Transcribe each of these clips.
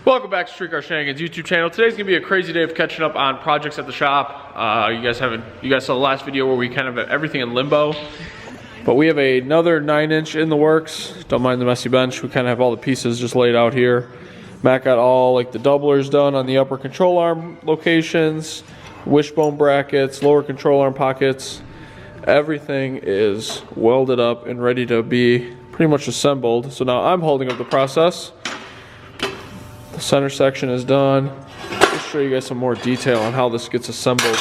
Welcome back to Streetcar Shenanigans YouTube channel. Today's gonna be a crazy day of catching up on projects at the shop. You guys saw the last video where we kind of have everything in limbo. But we have another 9-inch in the works. Don't mind the messy bench. We kind of have all the pieces just laid out here. Matt got all like the doublers done on the upper control arm locations, wishbone brackets, lower control arm pockets. Everything is welded up and ready to be pretty much assembled. So now I'm holding up the process. The center section is done. I'll show you guys some more detail on how this gets assembled.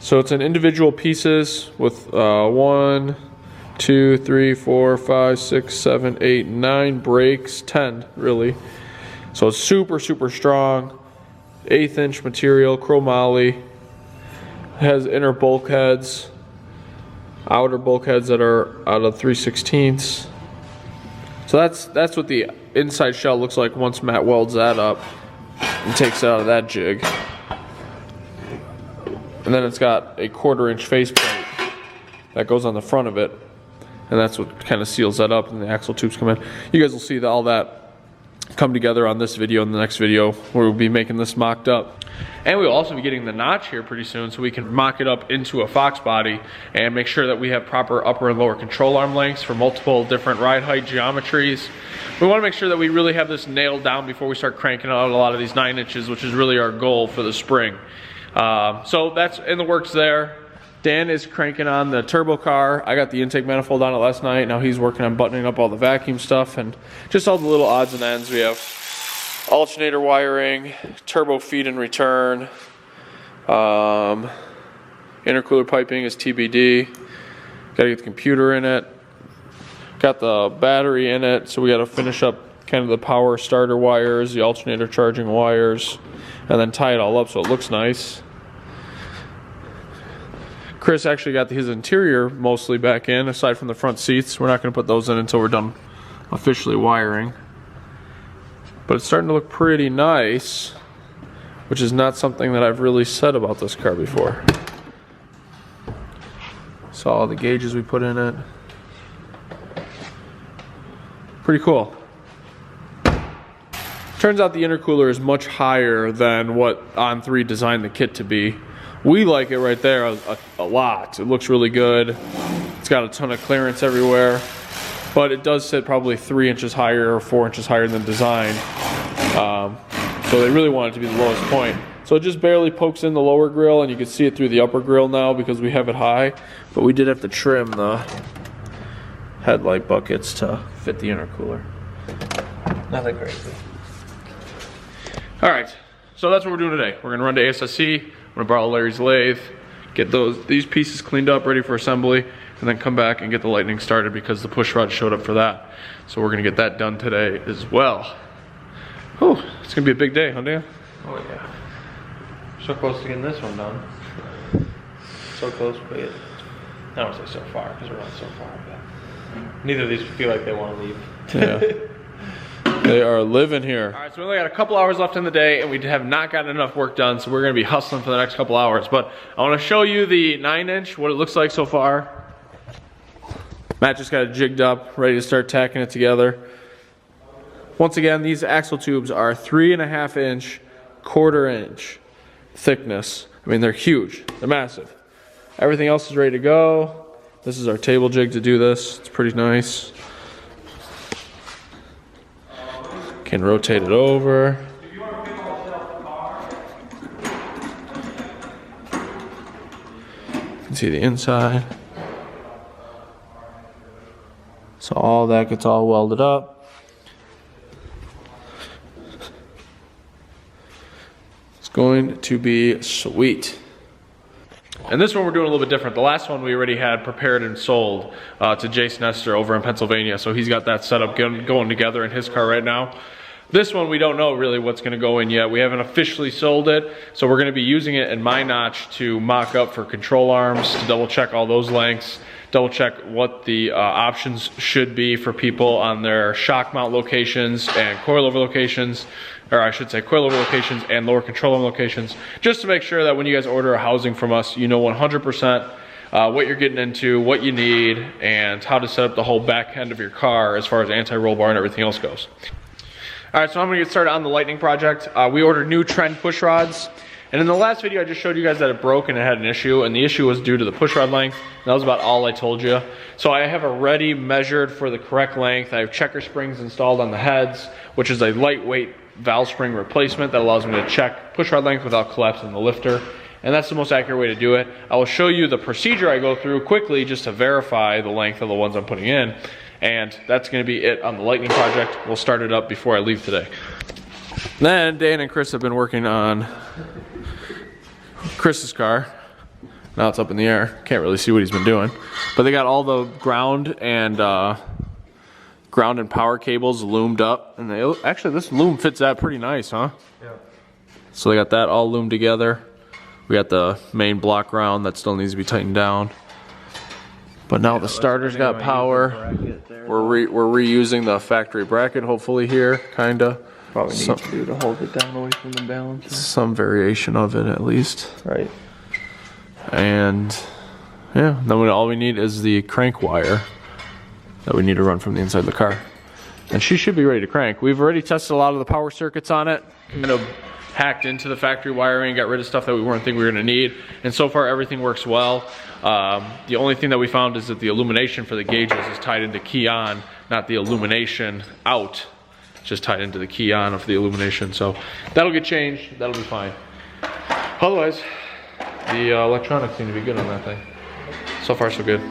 So it's in individual pieces with 1, 2, 3, 4, 5, 6, 7, 8, 9 brakes, 10 really. So it's super strong. 1/8 inch material, chromoly. It has inner bulkheads, outer bulkheads that are out of 3/16. So that's what the inside shell looks like once Matt welds that up and takes it out of that jig. And then it's got a 1/4 inch faceplate that goes on the front of it, and that's what kind of seals that up, and the axle tubes come in. You guys will see all that come together on this video and the next video where we'll be making this mocked up. And we'll also be getting the notch here pretty soon so we can mock it up into a Foxbody and make sure that we have proper upper and lower control arm lengths for multiple different ride height geometries. We want to make sure that we really have this nailed down before we start cranking out a lot of these 9 inches, which is really our goal for the spring. So that's in the works there. Dan is cranking on the turbo car. I got the intake manifold on it last night. Now he's working on buttoning up all the vacuum stuff and just all the little odds and ends. We have alternator wiring, turbo feed and return, intercooler piping is TBD. Gotta get the computer in it. Got the battery in it, so we gotta finish up kind of the power starter wires, the alternator charging wires, and then tie it all up so it looks nice. Chris actually got his interior mostly back in, aside from the front seats. We're not gonna put those in until we're done officially wiring. But it's starting to look pretty nice, which is not something that I've really said about this car before. Saw all the gauges we put in it. Pretty cool. Turns out the intercooler is much higher than what On3 designed the kit to be. We like it right there a lot. It looks really good. It's got a ton of clearance everywhere. But it does sit probably 3 inches higher or 4 inches higher than design. So they really want it to be the lowest point. So it just barely pokes in the lower grill, and you can see it through the upper grill now because we have it high. But we did have to trim the headlight buckets to fit the intercooler. Nothing crazy. All right, so that's what we're doing today. We're gonna run to ASSC. I'm gonna borrow Larry's lathe, get these pieces cleaned up, ready for assembly, and then come back and get the Lightning started because the push rod showed up for that. So we're gonna get that done today as well. Whew, it's gonna be a big day, huh, Dan? Oh yeah. So close to getting this one done. So close, but I don't want to say so far because we're not so far. But neither of these feel like they want to leave. Yeah. They are living here. All right, so we only got a couple hours left in the day and we have not gotten enough work done, so we're gonna be hustling for the next couple hours. But I wanna show you the 9-inch, what it looks like so far. Matt just got it jigged up, ready to start tacking it together. Once again, these axle tubes are 3.5 inch, 1/4 inch thickness. I mean, they're huge, they're massive. Everything else is ready to go. This is our table jig to do this. It's pretty nice. Can rotate it over. You can see the inside. So all that gets all welded up. It's going to be sweet. And this one we're doing a little bit different. The last one we already had prepared and sold to Jason Nestor over in Pennsylvania. So he's got that set up going together in his car right now. This one we don't know really what's gonna go in yet. We haven't officially sold it. So we're gonna be using it in my notch to mock up for control arms, to double check all those lengths, double check what the options should be for people on their shock mount locations and coilover locations. Or I should say coilover locations and lower control arm locations, just to make sure that when you guys order a housing from us, you know 100% what you're getting into, what you need, and how to set up the whole back end of your car as far as anti-roll bar and everything else goes. All right, so I'm gonna get started on the Lightning project. We ordered new trend push rods. And in the last video, I just showed you guys that it broke and it had an issue, and the issue was due to the push rod length. And that was about all I told you. So I have already measured for the correct length. I have checker springs installed on the heads, which is a lightweight valve spring replacement that allows me to check push rod length without collapsing the lifter. And that's the most accurate way to do it. I will show you the procedure I go through quickly just to verify the length of the ones I'm putting in. And that's gonna be it on the Lightning project. We'll start it up before I leave today. Then Dan and Chris have been working on Chris's car. Now it's up in the air. Can't really see what he's been doing. But they got all the ground and power cables loomed up. And they actually, this loom fits that pretty nice, huh? Yeah. So they got that all loomed together. We got the main block ground that still needs to be tightened down. But now the starter's got power. We're reusing the factory bracket hopefully here, kinda. Probably need to hold it down away from the balancer. Some variation of it at least. Right. And yeah, then all we need is the crank wire that we need to run from the inside of the car. And she should be ready to crank. We've already tested a lot of the power circuits on it. Kind of hacked into the factory wiring, got rid of stuff that we weren't thinking we were gonna need. And so far everything works well. The only thing that we found is that the illumination for the gauges is tied into key on, not the illumination out. Just tied into the key on of the illumination, so that'll get changed. That'll be fine. Otherwise, the electronics seem to be good on that thing. So far, so good.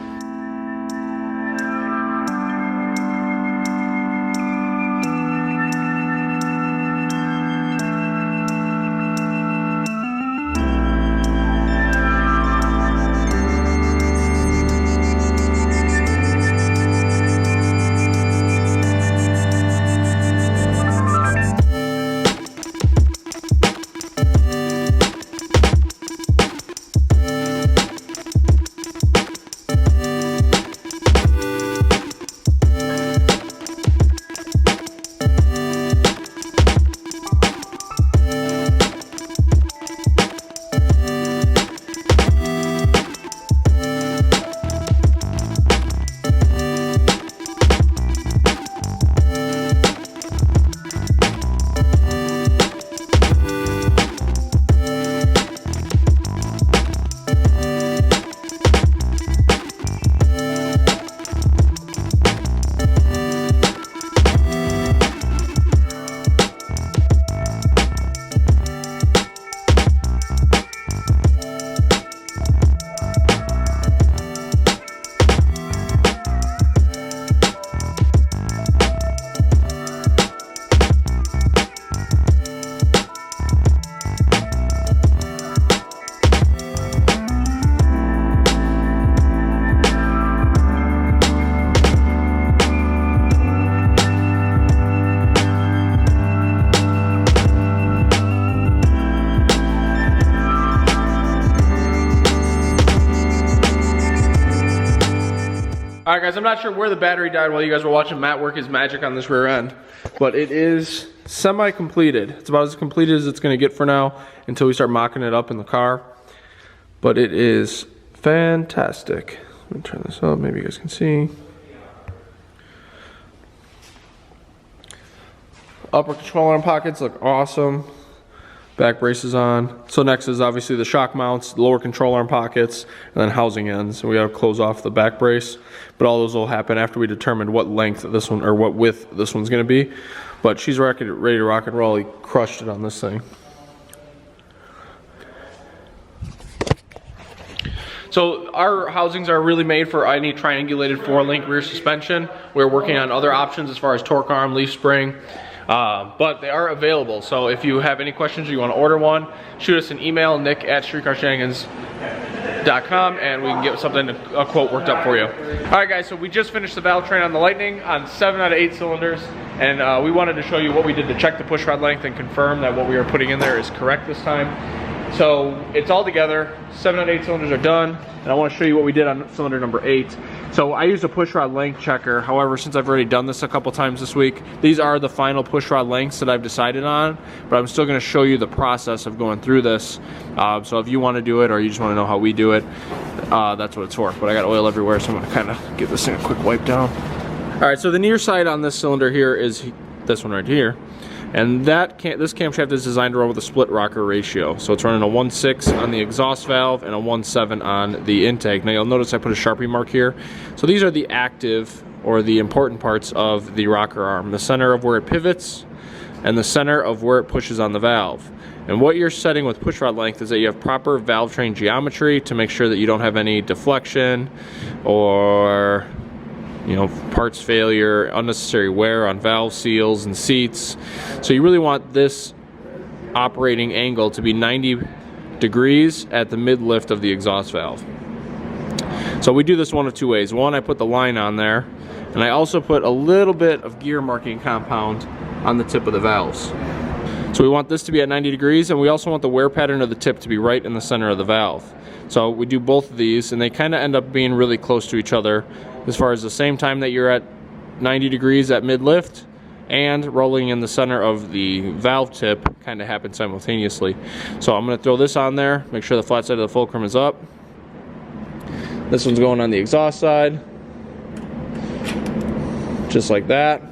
All right, guys, I'm not sure where the battery died while you guys were watching Matt work his magic on this rear end, but it is semi-completed. It's about as completed as it's gonna get for now until we start mocking it up in the car. But it is fantastic. Let me turn this up, maybe you guys can see. Upper control arm pockets look awesome. Back braces on. So next is obviously the shock mounts, lower control arm pockets, and then housing ends. So we gotta close off the back brace. But all those will happen after we determine what length this one, or what width this one's gonna be. But she's ready to rock and roll. He crushed it on this thing. So our housings are really made for any triangulated 4-link rear suspension. We're working on other options as far as torque arm, leaf spring. But they are available, so if you have any questions or you want to order one, shoot us an email, nick@streetcarshenanigans.com, and we can get something, a quote worked up for you. Alright guys, so we just finished the valve train on the Lightning on 7 out of 8 cylinders, and we wanted to show you what we did to check the push rod length and confirm that what we are putting in there is correct this time. So it's all together, 7 out of 8 cylinders are done, and I want to show you what we did on cylinder number 8. So I used a push rod length checker. However, since I've already done this a couple times this week, these are the final push rod lengths that I've decided on, but I'm still going to show you the process of going through this. So if you want to do it or you just want to know how we do it, that's what it's for. But I got oil everywhere, so I'm going to kind of give this thing a quick wipe down. All right, so the near side on this cylinder here is this one right here. And this camshaft is designed to run with a split rocker ratio. So it's running a 1.6 on the exhaust valve and a 1.7 on the intake. Now you'll notice I put a Sharpie mark here. So these are the active or the important parts of the rocker arm. The center of where it pivots and the center of where it pushes on the valve. And what you're setting with push rod length is that you have proper valve train geometry to make sure that you don't have any deflection or parts failure, unnecessary wear on valve seals and seats. So you really want this operating angle to be 90 degrees at the mid lift of the exhaust valve. So we do this one of two ways. One, I put the line on there, and I also put a little bit of gear marking compound on the tip of the valves. So we want this to be at 90 degrees, and we also want the wear pattern of the tip to be right in the center of the valve. So we do both of these, and they kind of end up being really close to each other as far as the same time that you're at 90 degrees at mid-lift and rolling in the center of the valve tip kind of happen simultaneously. So I'm going to throw this on there, make sure the flat side of the fulcrum is up. This one's going on the exhaust side, just like that.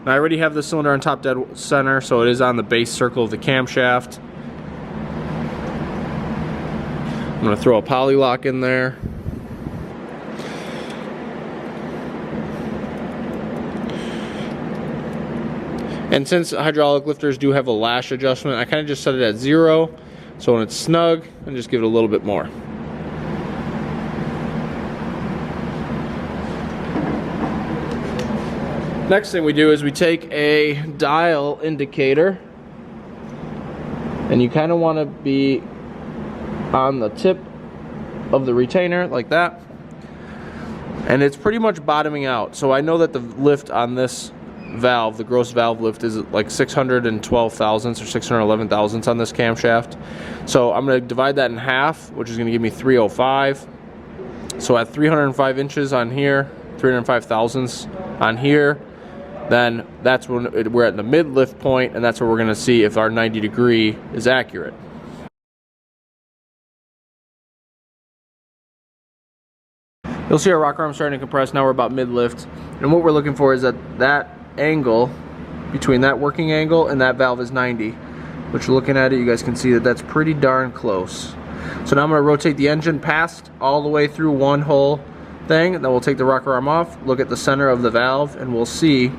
Now I already have the cylinder on top dead center, so it is on the base circle of the camshaft. I'm going to throw a poly lock in there. And since hydraulic lifters do have a lash adjustment, I kind of just set it at 0, so when it's snug, I just give it a little bit more. Next thing we do is we take a dial indicator, and you kind of want to be on the tip of the retainer like that, and it's pretty much bottoming out. So I know that the lift on this valve, the gross valve lift, is like 612 thousandths or 611 thousandths on this camshaft. So I'm going to divide that in half, which is going to give me 305. So at 305 inches on here, 305 thousandths on here, then that's when we're at the mid lift point, and that's where we're going to see if our 90 degree is accurate. You'll see our rocker arm starting to compress. Now we're about mid lift, and what we're looking for is that angle between that working angle and that valve is 90, which, looking at it, you guys can see that that's pretty darn close. So now I'm going to rotate the engine past all the way through one whole thing, and then we'll take the rocker arm off, look at the center of the valve, and we'll see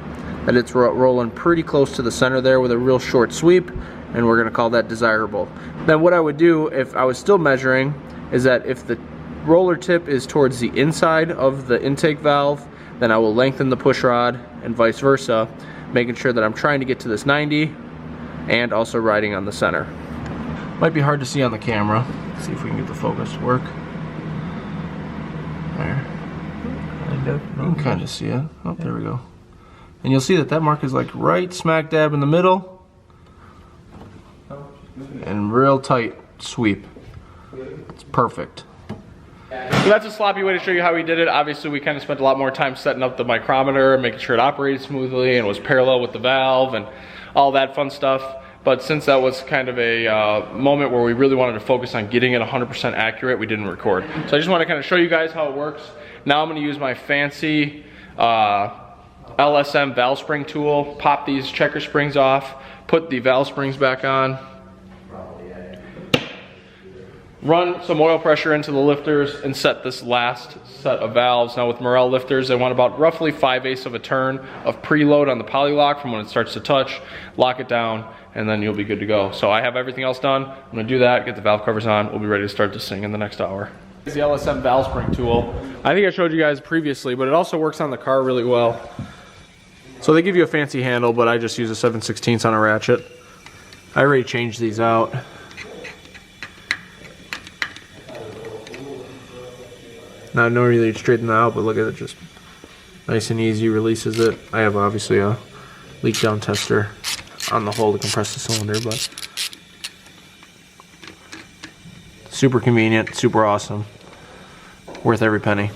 that it's rolling pretty close to the center there with a real short sweep, and we're going to call that desirable. Then what I would do if I was still measuring is that if the roller tip is towards the inside of the intake valve, then I will lengthen the push rod and vice versa, making sure that I'm trying to get to this 90 and also riding on the center. Might be hard to see on the camera. Let's see if we can get the focus to work. There. You can kind of see it. Oh, there we go. And you'll see that that mark is like right smack dab in the middle, and real tight sweep. It's perfect. So that's a sloppy way to show you how we did it. Obviously, we kind of spent a lot more time setting up the micrometer, making sure it operated smoothly and was parallel with the valve and all that fun stuff. But since that was kind of a moment where we really wanted to focus on getting it 100% accurate, we didn't record. So I just want to kind of show you guys how it works. Now I'm going to use my fancy LSM valve spring tool, pop these checker springs off, put the valve springs back on, run some oil pressure into the lifters, and set this last set of valves. Now with Morel lifters, they want about roughly 5/8 of a turn of preload on the poly lock from when it starts to touch. Lock it down, and then you'll be good to go. So I have everything else done. I'm gonna do that, get the valve covers on. We'll be ready to start this thing in the next hour. It's the LSM valve spring tool. I think I showed you guys previously, but it also works on the car really well. So they give you a fancy handle, but I just use a 7/16 on a ratchet. I already changed these out. Now I normally you'd straighten that out, but look at it, just nice and easy, releases it. I have obviously a leak down tester on the hole to compress the cylinder, but super convenient, super awesome, worth every penny.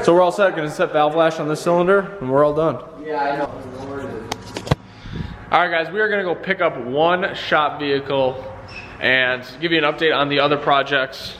So we're all set. Gonna set valve lash on this cylinder, and we're all done. Yeah, I know. All right, guys, we are gonna go pick up one shop vehicle and give you an update on the other projects.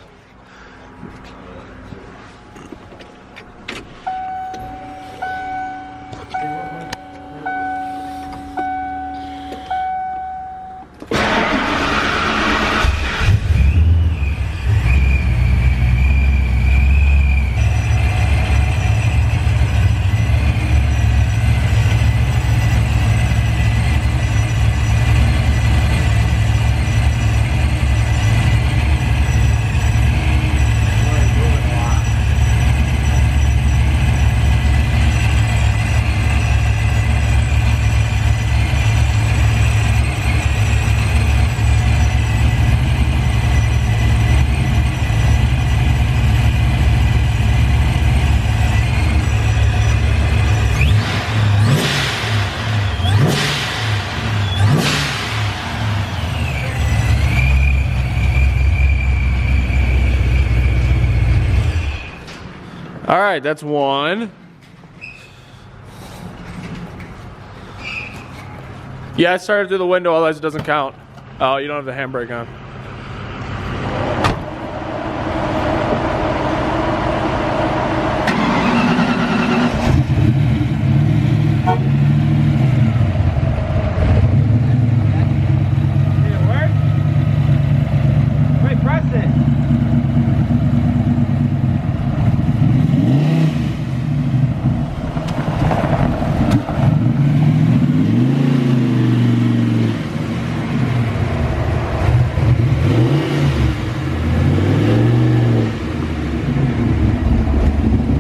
right, that's one. Yeah, I started through the window, otherwise it doesn't count. Oh, you don't have the handbrake on.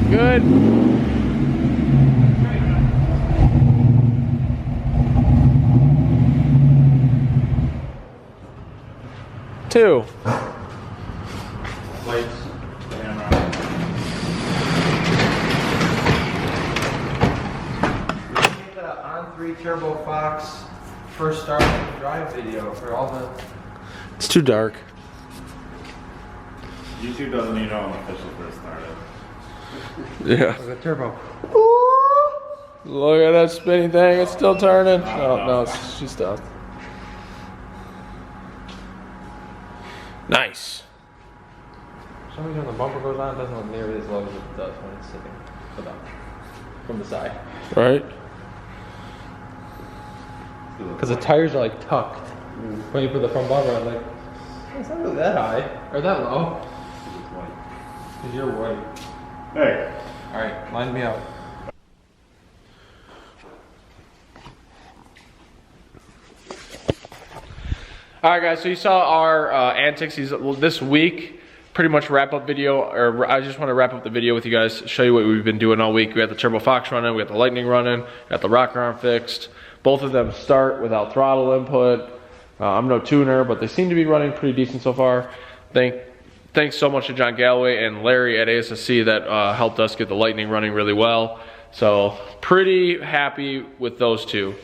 Good. Two. Lights, camera. Make the on-3 Turbo Fox first start drive video for all the... It's too dark. YouTube doesn't need an official first started. Yeah. The turbo. Look at that spinning thing. It's still turning. Oh, no, she stopped. Nice. For some reason when the bumper goes on, it doesn't look nearly as low as it does when it's sitting from the side. Right? Because the tires are like tucked. When you put the front bumper on, like, it's not really that high or that low. Because you're white. Hey. All right, line me out. All right, guys, so you saw our antics this week. Pretty much wrap up video, or I just want to wrap up the video with you guys, show you what we've been doing all week. We got the Turbo Fox running, we got the Lightning running, got the rocker arm fixed. Both of them start without throttle input. I'm no tuner, but they seem to be running pretty decent so far. Thanks so much to John Galloway and Larry at ASSC that helped us get the Lightning running really well. So pretty happy with those two.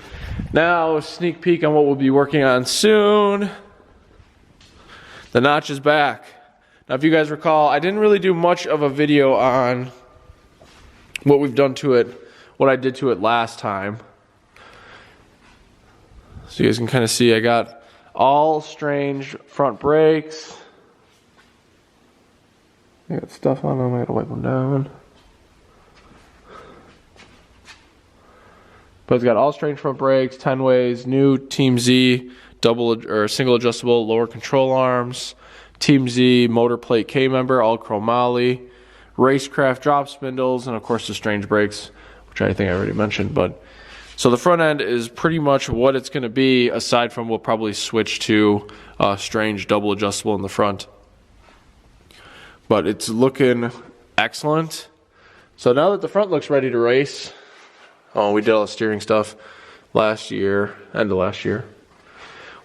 Now, a sneak peek on what we'll be working on soon. The notch is back. Now, if you guys recall, I didn't really do much of a video on what we've done to it, what I did to it last time. So you guys can kind of see I got all strange front brakes. I got stuff on them, I gotta wipe them down. But it's got all strange front brakes, 10 ways, new Team Z double or single adjustable lower control arms, Team Z motor plate K member, all chromoly, racecraft drop spindles, and of course the strange brakes, which I think I already mentioned. But so the front end is pretty much what it's going to be, aside from we'll probably switch to strange double adjustable in the front. But it's looking excellent. So now that the front looks ready to race, we did all the steering stuff last year, end of last year.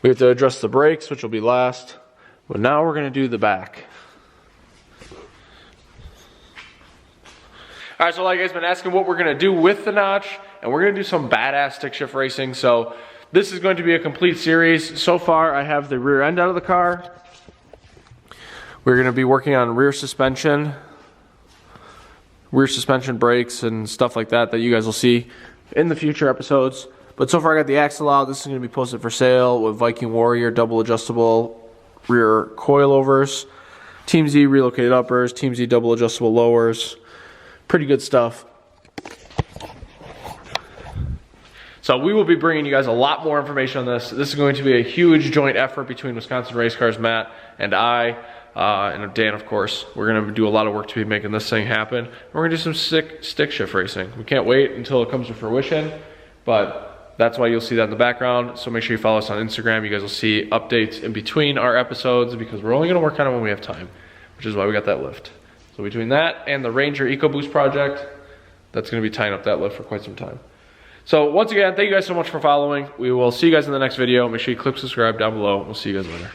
We have to adjust the brakes, which will be last. But now we're going to do the back. All right, so like you guys been asking what we're going to do with the notch, and we're going to do some badass stick shift racing. So this is going to be a complete series. So far, I have the rear end out of the car. We're going to be working on rear suspension brakes and stuff like that you guys will see in the future episodes. But so far I got the axle out. This is going to be posted for sale with Viking Warrior double adjustable rear coilovers, Team Z relocated uppers, Team Z double adjustable lowers. Pretty good stuff. So we will be bringing you guys a lot more information on this. This is going to be a huge joint effort between Wisconsin Race Cars, Matt and I. And Dan, of course. We're going to do a lot of work to be making this thing happen. We're going to do some sick stick shift racing. We can't wait until it comes to fruition, but that's why you'll see that in the background. So make sure you follow us on Instagram. You guys will see updates in between our episodes because we're only going to work on it when we have time, which is why we got that lift. So between that and the Ranger EcoBoost project, that's going to be tying up that lift for quite some time. So once again, thank you guys so much for following. We will see you guys in the next video. Make sure you click subscribe down below. We'll see you guys later.